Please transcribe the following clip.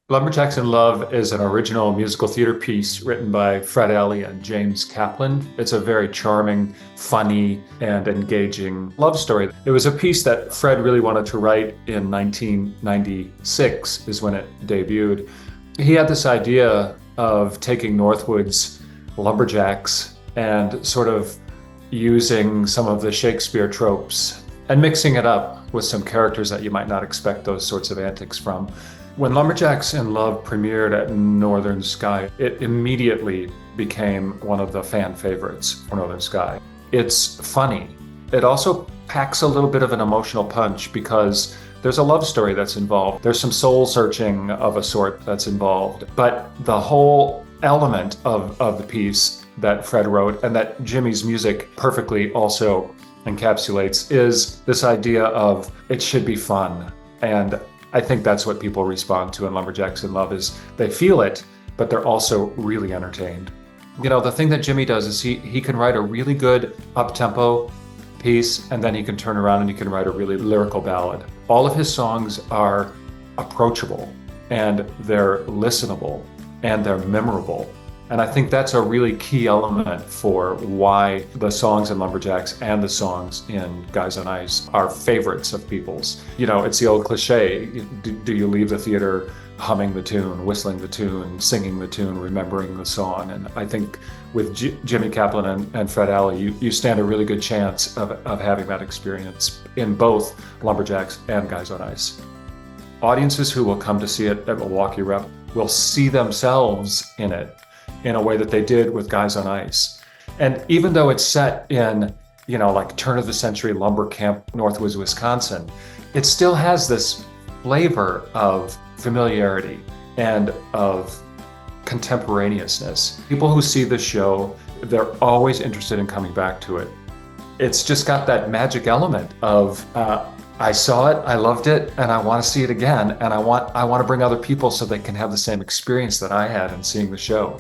Lumberjacks in Love is an original musical theater piece written by Fred Alley and James Kaplan. It's a very charming, funny, and engaging love story. It was a piece that Fred really wanted to write in 1996 is when it debuted. He had this idea of taking Northwoods lumberjacks and sort of using some of the Shakespeare tropes and mixing it up with some characters that you might not expect those sorts of antics from. When Lumberjacks in Love premiered at Northern Sky, it immediately became one of the fan favorites for Northern Sky. It's funny. It also packs a little bit of an emotional punch because there's a love story that's involved. There's some soul searching of a sort that's involved. But the whole element of the piece that Fred wrote and that Jimmy's music perfectly also encapsulates is this idea of it should be fun. And I think that's what people respond to in Lumberjacks in Love is they feel it, but they're also really entertained. You know, the thing that Jimmy does is he can write a really good up-tempo piece, and then he can turn around and he can write a really lyrical ballad. All of his songs are approachable, and they're listenable, and they're memorable. And I think that's a really key element for why the songs in Lumberjacks and the songs in Guys on Ice are favorites of people's. You know, it's the old cliche, do you leave the theater humming the tune, whistling the tune, singing the tune, remembering the song? And I think with Jimmy Kaplan and Fred Alley, you stand a really good chance of having that experience in both Lumberjacks and Guys on Ice. Audiences who will come to see it at Milwaukee Rep will see themselves in it in a way that they did with Guys on Ice. And even though it's set in, you know, like turn of the century lumber camp, Northwoods, Wisconsin, it still has this flavor of familiarity and of contemporaneousness. People who see the show, they're always interested in coming back to it. It's just got that magic element of, I saw it, I loved it, and I want to see it again. And I want to bring other people so they can have the same experience that I had in seeing the show.